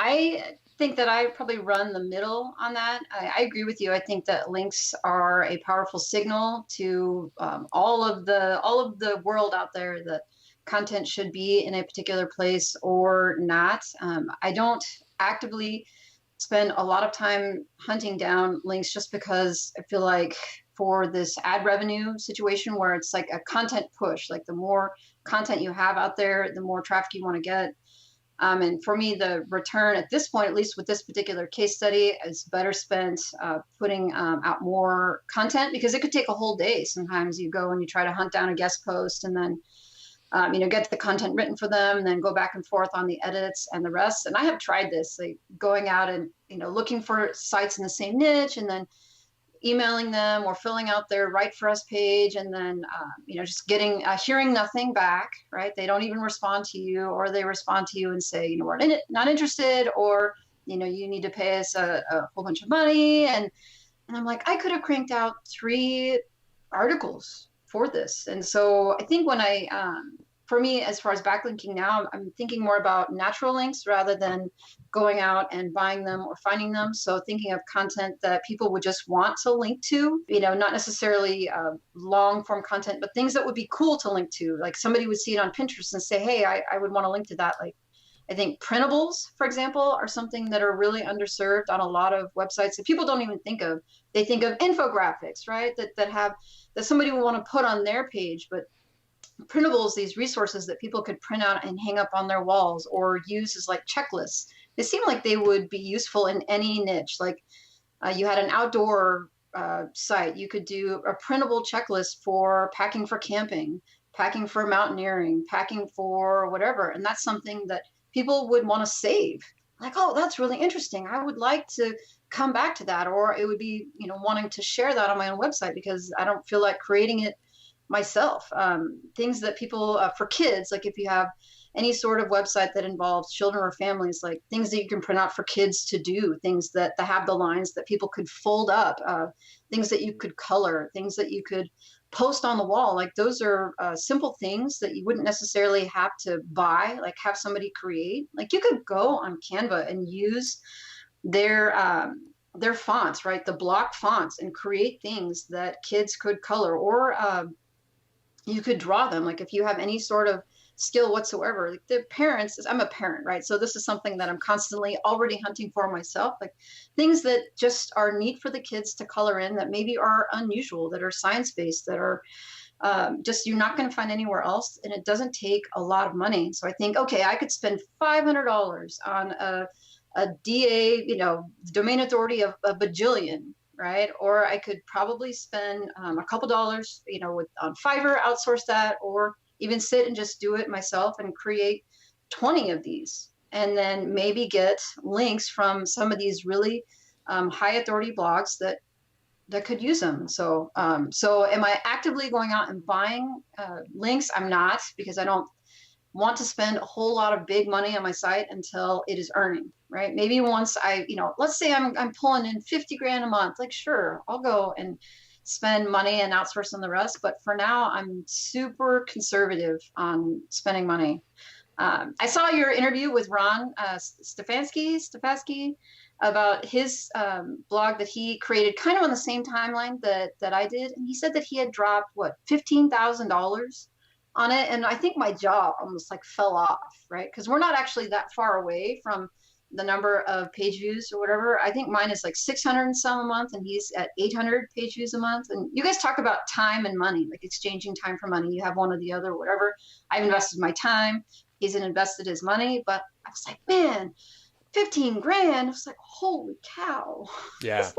I think that I probably run the middle on that. I agree with you. I think that links are a powerful signal to all of the world out there that content should be in a particular place or not. I don't actively spend a lot of time hunting down links just because I feel like for this ad revenue situation where it's like a content push, like the more content you have out there, the more traffic you want to get. And for me, the return at this point, at least with this particular case study, is better spent putting out more content because it could take a whole day. Sometimes you go and you try to hunt down a guest post and then get the content written for them and then go back and forth on the edits and the rest. And I have tried this, like going out and, looking for sites in the same niche and then emailing them or filling out their Write For Us page and then, just getting, hearing nothing back, right? They don't even respond to you or they respond to you and say, we're not interested or, you need to pay us a whole bunch of money. And I'm like, I could have cranked out 3 articles for this. And so I think for me, as far as backlinking now, I'm thinking more about natural links rather than going out and buying them or finding them. So thinking of content that people would just want to link to, not necessarily long form content, but things that would be cool to link to. Like somebody would see it on Pinterest and say, hey, I would want to link to that. Like I think printables, for example, are something that are really underserved on a lot of websites that people don't even think of. They think of infographics, right? That somebody would want to put on their page, but printables, these resources that people could print out and hang up on their walls or use as like checklists. They seem like they would be useful in any niche. Like you had an outdoor site, you could do a printable checklist for packing for camping, packing for mountaineering, packing for whatever. And that's something that people would want to save. Like, oh, that's really interesting. I would like to come back to that. Or it would be, wanting to share that on my own website because I don't feel like creating it myself. Things that people, for kids, like if you have any sort of website that involves children or families, like things that you can print out for kids to do, things that have the lines that people could fold up, things that you could color, things that you could post on the wall. Like those are simple things that you wouldn't necessarily have to buy, like have somebody create. Like you could go on Canva and use their fonts, right? The block fonts and create things that kids could color or you could draw them. Like if you have any sort of skill whatsoever, like the parents, I'm a parent, right? So this is something that I'm constantly already hunting for myself, like things that just are neat for the kids to color in that maybe are unusual, that are science-based, that are just you're not going to find anywhere else. And it doesn't take a lot of money. So I think, okay, I could spend $500 on a DA, domain authority of a bajillion, right? Or I could probably spend a couple dollars, on Fiverr, outsource that, or even sit and just do it myself and create 20 of these. And then maybe get links from some of these really high authority blogs that could use them. So am I actively going out and buying links? I'm not, because I don't want to spend a whole lot of big money on my site until it is earning, right? Maybe once let's say I'm pulling in 50 grand a month, like, sure, I'll go and spend money and outsource on the rest. But for now, I'm super conservative on spending money. I saw your interview with Ron Stefanski about his blog that he created kind of on the same timeline that I did. And he said that he had dropped, $15,000 on it. And I think my jaw almost like fell off, right? Because we're not actually that far away from the number of page views or whatever. I think mine is like 600 and some a month and he's at 800 page views a month. And you guys talk about time and money, like exchanging time for money. You have one or the other, whatever. I've invested my time. He's invested his money. But I was like, man, 15 grand. I was like, holy cow. Yeah.